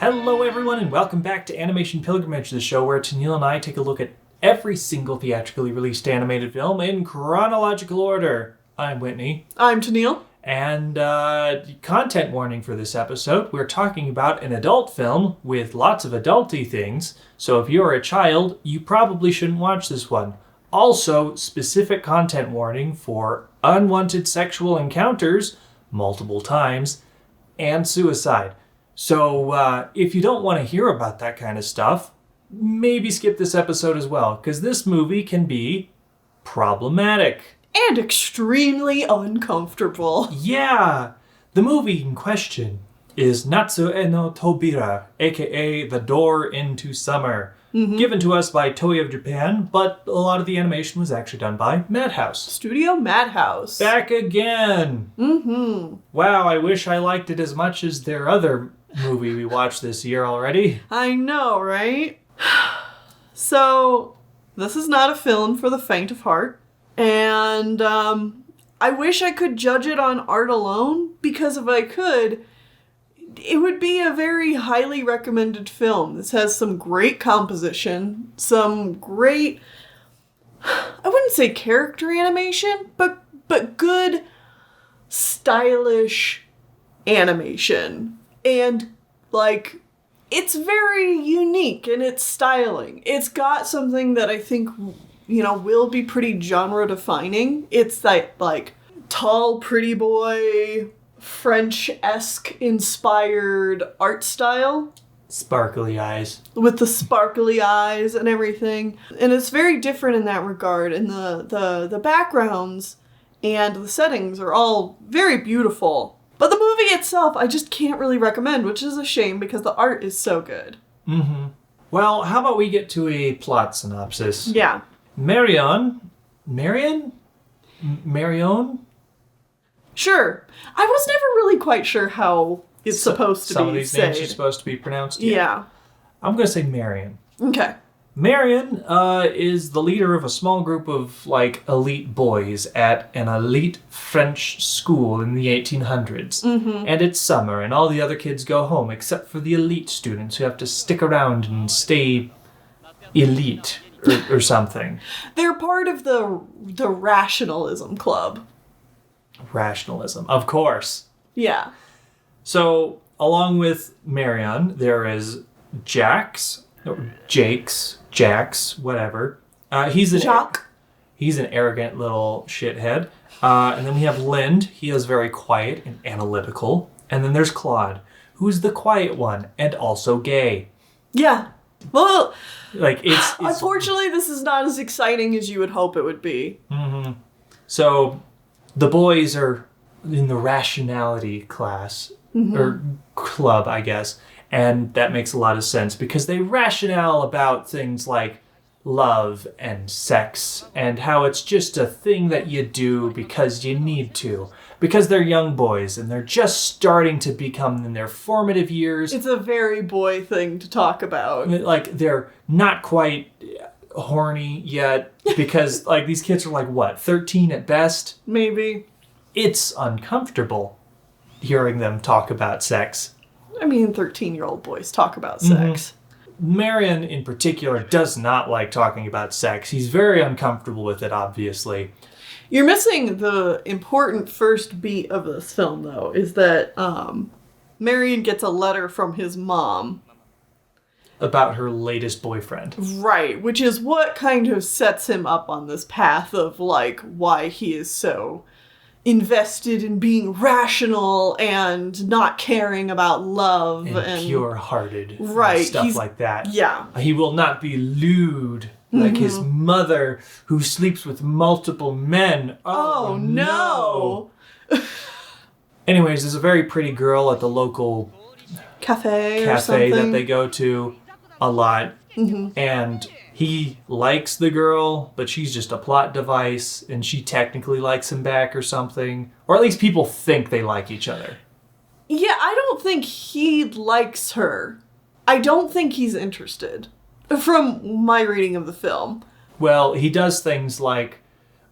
Hello everyone and welcome back to Animation Pilgrimage, the show where Tennille and I take a look at every single theatrically released animated film in chronological order. I'm Whitney. I'm Tennille. And content warning for this episode, we're talking about an adult film with lots of adulty things, so if you're a child, you probably shouldn't watch this one. Also, specific content warning for unwanted sexual encounters, multiple times, and suicide. So if you don't want to hear about that kind of stuff, maybe skip this episode as well, because this movie can be problematic. And extremely uncomfortable. Yeah! The movie in question is Natsu no Tobira, aka The Door into Summer. Given to us by Toei of Japan, but a lot of the animation was actually done by Madhouse. Studio Madhouse. Back again! Wow, I wish I liked it as much as their other movie we watched this year already. I know, right? So, this is not a film for the faint of heart. And I wish I could judge it on art alone, because if I could, it would be a very highly recommended film. This has some great composition, some great, I wouldn't say character animation, but good, stylish animation. And, like, it's very unique in its styling. It's got something that I think, will be pretty genre-defining. It's that, like, tall, pretty boy, French-esque inspired art style. Sparkly eyes. With the sparkly eyes and everything. And it's very different in that regard. And the backgrounds and the settings are all very beautiful. But the movie itself, I just can't really recommend, which is a shame because the art is so good. Well, how about we get to a plot synopsis? Yeah. Marion? Sure. I was never really quite sure how it's supposed to be said. Some of these names are supposed to be pronounced. Yeah. I'm going to say Marion. Okay. Marion is the leader of a small group of, elite boys at an elite French school in the 1800s. And it's summer, and all the other kids go home, except for the elite students who have to stick around and stay elite or something. They're part of the Rationalism Club. Rationalism, of course. Yeah. So, along with Marion, there is Jakes, whatever. He's an arrogant little shithead. And then we have Lind. He is very quiet and analytical. And then there's Claude, who's the quiet one and also gay. Yeah. Well, it's unfortunately, this is not as exciting as you would hope it would be. So, the boys are in the rationality class, or club, I guess. And that makes a lot of sense because they rationale about things like love and sex and how it's just a thing that you do because you need to. Because they're young boys and they're just starting to become in their formative years. It's a very boy thing to talk about. They're not quite horny yet because, these kids are 13 at best? Maybe. It's uncomfortable hearing them talk about sex. I mean, 13-year-old boys talk about sex. Marion, in particular, does not like talking about sex. He's very uncomfortable with it, obviously. You're missing the important first beat of this film, though, is that Marion gets a letter from his mom. About her latest boyfriend. Right, which is what kind of sets him up on this path of, why he is so invested in being rational and not caring about love and pure-hearted, right? And stuff like that. Yeah, he will not be lewd like his mother, who sleeps with multiple men. Oh no! Anyways, there's a very pretty girl at the local cafe that they go to a lot, and he likes the girl, but she's just a plot device, and she technically likes him back or something. Or at least people think they like each other. Yeah, I don't think he likes her. I don't think he's interested, from my reading of the film. Well, he does things like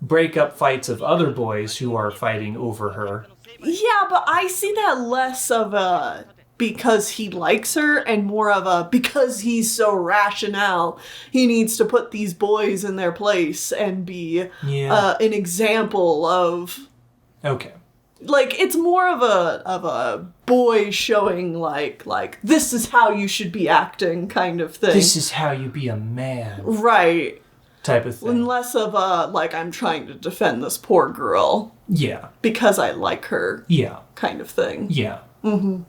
break up fights of other boys who are fighting over her. Yeah, but I see that less of a because he likes her and more of a because he's so rational, he needs to put these boys in their place and be an example of... Okay. Like, it's more of a boy showing, like, this is how you should be acting kind of thing. This is how you be a man. Right. Type of thing. And less of a, like, I'm trying to defend this poor girl. Yeah. Because I like her. Yeah. Kind of thing. Yeah. Mm-hmm.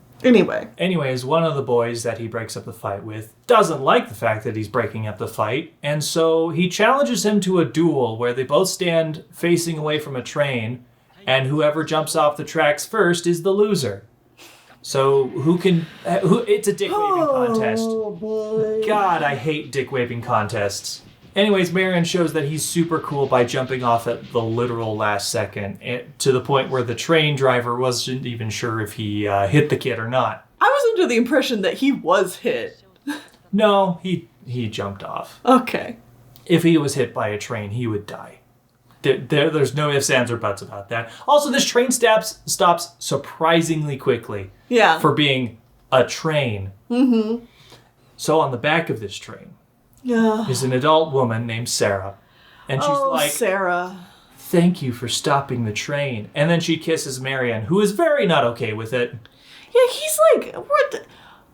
Anyways, one of the boys that he breaks up the fight with doesn't like the fact that he's breaking up the fight, and so he challenges him to a duel where they both stand facing away from a train, and whoever jumps off the tracks first is the loser. So it's a dick-waving contest. Boy. God, I hate dick-waving contests. Anyways, Marion shows that he's super cool by jumping off at the literal last second, to the point where the train driver wasn't even sure if he hit the kid or not. I was under the impression that he was hit. No, he jumped off. Okay. If he was hit by a train, he would die. There's no ifs, ands, or buts about that. Also, this train stops surprisingly quickly. Yeah. For being a train. Mm-hmm. So on the back of this train Yeah. is an adult woman named Sarah. And she's like, Sarah. Thank you for stopping the train. And then she kisses Marion, who is very not okay with it. Yeah, he's like, what?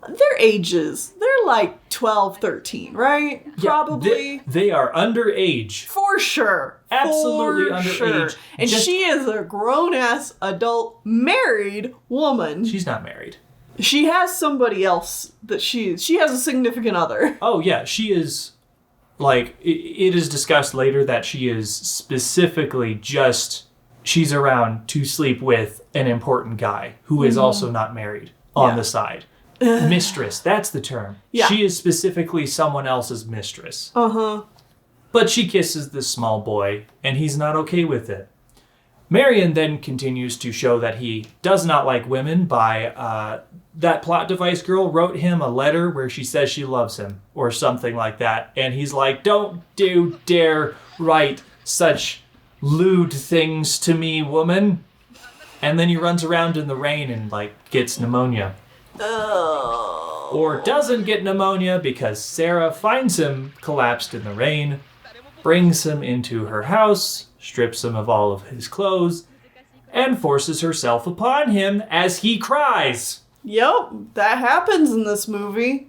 Their ages. They're like 12, 13, right? Yeah, Probably. They are underage. For sure. Absolutely For underage. Sure. And she is a grown-ass, adult, married woman. She's not married. She has somebody else that she has a significant other. Oh, yeah. She is, like, it is discussed later that she is specifically she's around to sleep with an important guy who is also not married on the side. Mistress, that's the term. Yeah. She is specifically someone else's mistress. Uh-huh. But she kisses this small boy, and he's not okay with it. Marion then continues to show that he does not like women by that plot device girl wrote him a letter where she says she loves him, or something like that. And he's like, don't dare write such lewd things to me, woman. And then he runs around in the rain and, like, gets pneumonia. Oh. Or doesn't get pneumonia because Sarah finds him collapsed in the rain, brings him into her house, strips him of all of his clothes, and forces herself upon him as he cries. Yep, that happens in this movie.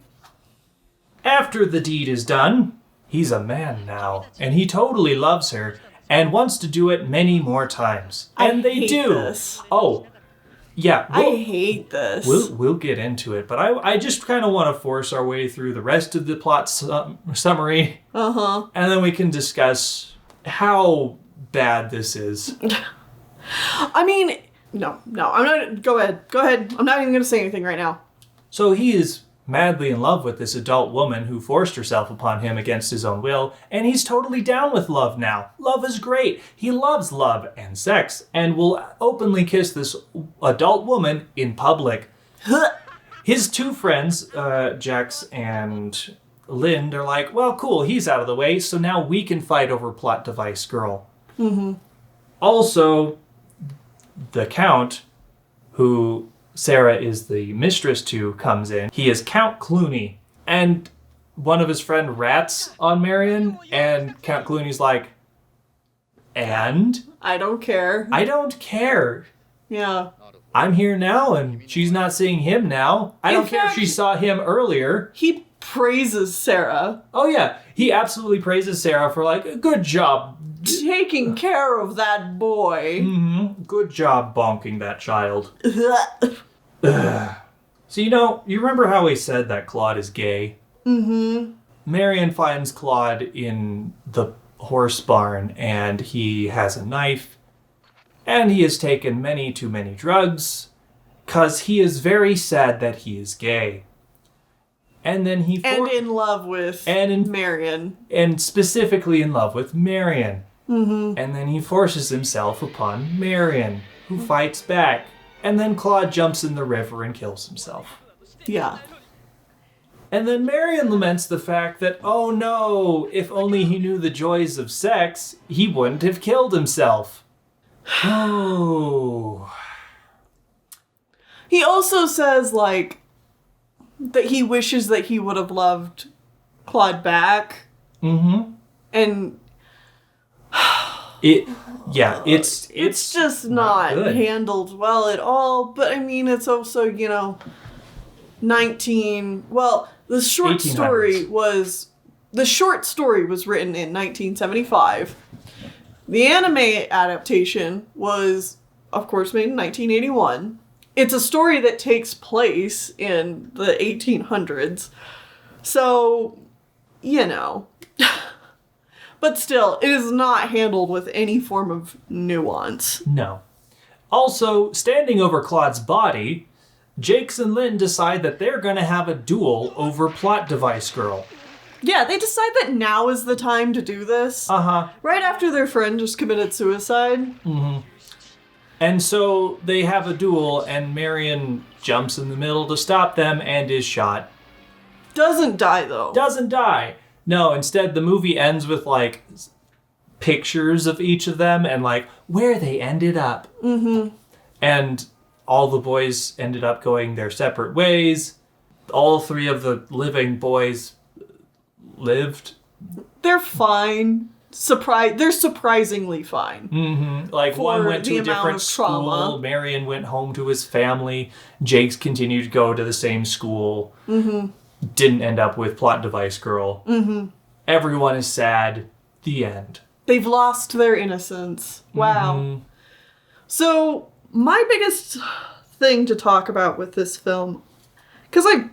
After the deed is done, he's a man now, and he totally loves her and wants to do it many more times. And they do. This. Oh, yeah. I hate this. We'll get into it, but I just kind of want to force our way through the rest of the plot summary. Uh-huh. And then we can discuss how bad this is. I mean, no, I'm not, go ahead. I'm not even going to say anything right now. So he is madly in love with this adult woman who forced herself upon him against his own will, and he's totally down with love now. Love is great. He loves love and sex, and will openly kiss this adult woman in public. His two friends, Jax and Lind, are like, well, cool, he's out of the way, so now we can fight over plot device girl. Mm-hmm. Also, the Count, who Sarah is the mistress to, comes in. He is Count Clooney, and one of his friend rats on Marion, and Count Clooney's like, and? I don't care. I don't care. Yeah. I'm here now, and she's not seeing him now. I don't care if she saw him earlier. He praises Sarah. Oh yeah, he absolutely praises Sarah for like, good job. Taking care of that boy. Mm-hmm. Good job bonking that child. So, you remember how we said that Claude is gay? Mm-hmm. Marion finds Claude in the horse barn, and he has a knife, and he has taken many too many drugs, because he is very sad that he is gay. And then he... And in love with Marion. And specifically in love with Marion. Mm-hmm. And then he forces himself upon Marion, who fights back. And then Claude jumps in the river and kills himself. Yeah. And then Marion laments the fact that, oh no, if only he knew the joys of sex, he wouldn't have killed himself. Oh. He also says, like, that he wishes that he would have loved Claude back. Mm-hmm. And it's just not good. handled well at all. But I mean, it's also, the short 1800s. story was written in 1975. The anime adaptation was, of course, made in 1981. It's a story that takes place in the 1800s. So, But still, it is not handled with any form of nuance. No. Also, standing over Claude's body, Jakes and Lynn decide that they're going to have a duel over Plot Device Girl. Yeah, they decide that now is the time to do this. Uh-huh. Right after their friend just committed suicide. Mm-hmm. And so they have a duel, and Marion jumps in the middle to stop them and is shot. Doesn't die, though. Doesn't die. No, instead the movie ends with, like, pictures of each of them and, like, where they ended up. Mm-hmm. And all the boys ended up going their separate ways. All three of the living boys lived. They're fine. They're surprisingly fine. Mm-hmm. Like, one went to a different school. Marion went home to his family. Jakes continued to go to the same school. Mm-hmm. Didn't end up with Plot Device Girl. Mm-hmm. Everyone is sad. The end. They've lost their innocence. Wow. Mm-hmm. So, my biggest thing to talk about with this film, because I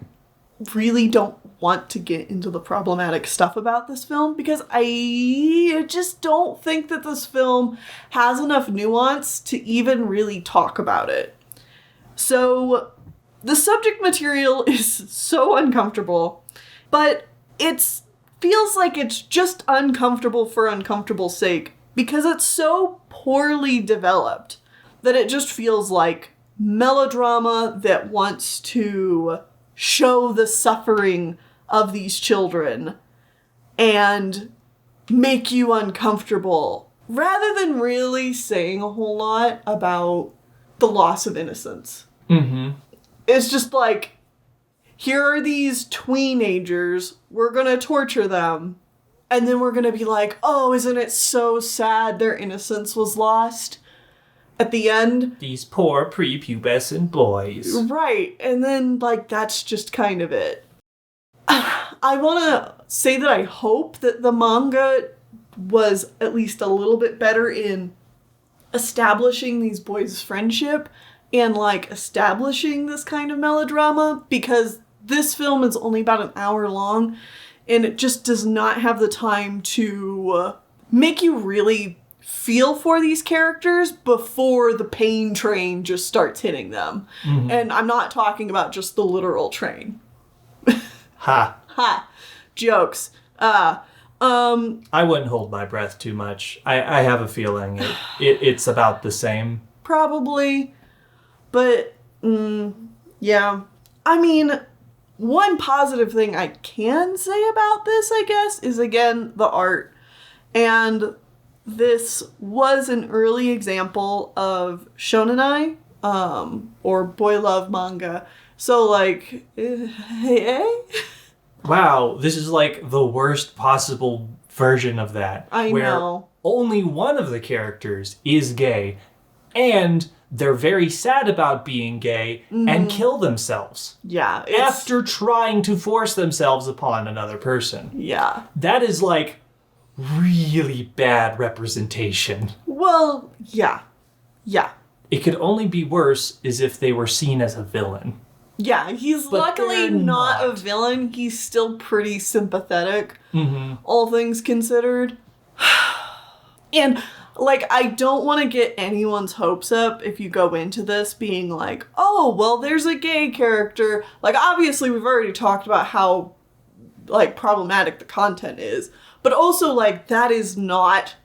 really don't want to get into the problematic stuff about this film, because I just don't think that this film has enough nuance to even really talk about it. So, the subject material is so uncomfortable, but it feels like it's just uncomfortable for uncomfortable's sake because it's so poorly developed that it just feels like melodrama that wants to show the suffering of these children and make you uncomfortable rather than really saying a whole lot about the loss of innocence. Mm-hmm. It's just like, here are these tweenagers, we're gonna torture them, and then we're gonna be like, oh, isn't it so sad their innocence was lost at the end? These poor prepubescent boys. Right, and then, like, that's just kind of it. I wanna say that I hope that the manga was at least a little bit better in establishing these boys' friendship and, like, establishing this kind of melodrama, because this film is only about an hour long, and it just does not have the time to make you really feel for these characters before the pain train just starts hitting them. Mm-hmm. And I'm not talking about just the literal train. Ha. Ha. Jokes. I wouldn't hold my breath too much. I have a feeling it's about the same. Probably. But, yeah. I mean, one positive thing I can say about this, I guess, is, again, the art. And this was an early example of shonenai, or boy love manga. So, like, Wow, this is like the worst possible version of that. I know. Only one of the characters is gay, and they're very sad about being gay and kill themselves. Yeah. After trying to force themselves upon another person. Yeah. That is like really bad representation. Well, yeah. Yeah. It could only be worse is if they were seen as a villain. Yeah, he's But luckily they're not a not. villain. He's still pretty sympathetic, all things considered. And, like, I don't want to get anyone's hopes up if you go into this being like, oh, well, there's a gay character. Like, obviously, we've already talked about how, like, problematic the content is. But also, like, that is not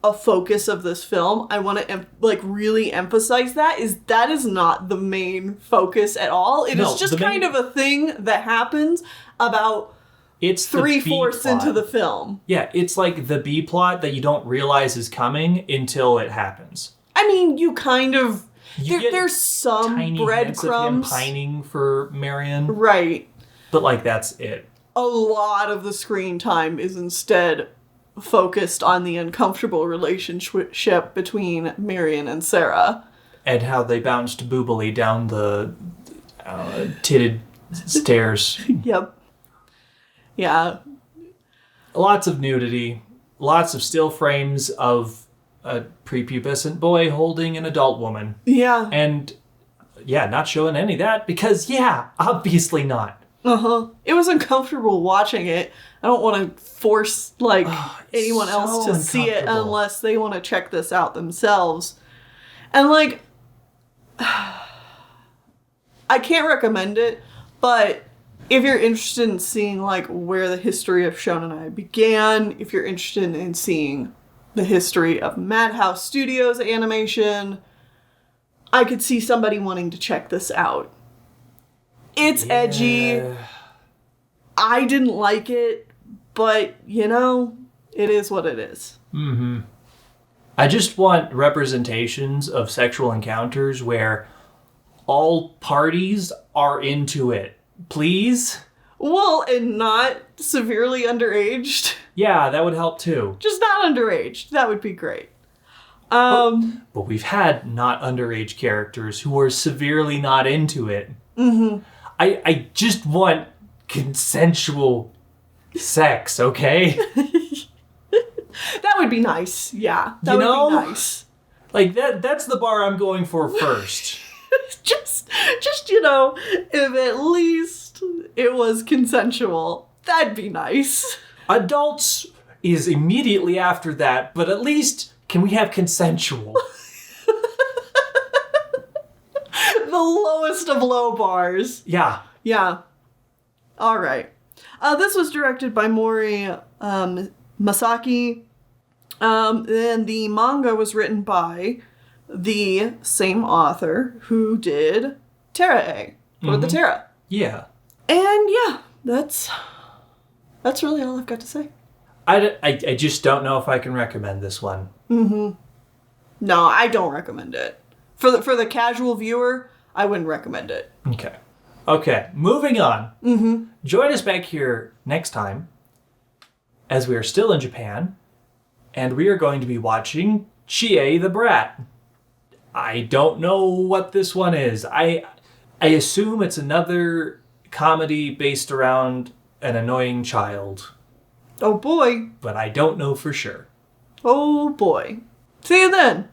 a focus of this film. I want to, really emphasize that is not the main focus at all. It is just kind of a thing that happens about It's 3/4 into the film. Yeah, it's like the B plot that you don't realize is coming until it happens. I mean, you kind of... You get there's some tiny hints of him breadcrumbs. pining for Marion. Right. But, like, that's it. A lot of the screen time is instead focused on the uncomfortable relationship between Marion and Sarah. And how they bounced boobily down the titted stairs. Yep. Yeah. Lots of nudity. Lots of still frames of a prepubescent boy holding an adult woman. Yeah. And, yeah, not showing any of that because, yeah, obviously not. Uh-huh. It was uncomfortable watching it. I don't want to force, like, anyone else to see it unless they want to check this out themselves. And, like, I can't recommend it, but if you're interested in seeing, like, where the history of Shonen Ai began, if you're interested in seeing the history of Madhouse Studios animation, I could see somebody wanting to check this out. It's edgy. I didn't like it, but, you know, it is what it is. Mm-hmm. I just want representations of sexual encounters where all parties are into it. Please? Well, and not severely underaged. Yeah, that would help too. Just not underaged. That would be great. But we've had not underage characters who are severely not into it. Mm-hmm. I just want consensual sex, okay? That would be nice. Yeah, that would be nice. Like, that's the bar I'm going for first. just, you know, if at least it was consensual, that'd be nice. Adults is immediately after that, but at least can we have consensual? The lowest of low bars. Yeah. Yeah. All right. This was directed by Mori Masaki. And the manga was written by the same author who did Terra or the Terra. Yeah. And yeah, that's really all I've got to say. I just don't know if I can recommend this one. Mm-hmm. No, I don't recommend it. For the casual viewer, I wouldn't recommend it. Okay, moving on. Mm-hmm. Join us back here next time as we are still in Japan and we are going to be watching Chie the Brat. I don't know what this one is. I assume it's another comedy based around an annoying child. Oh boy. But I don't know for sure. Oh boy. See you then.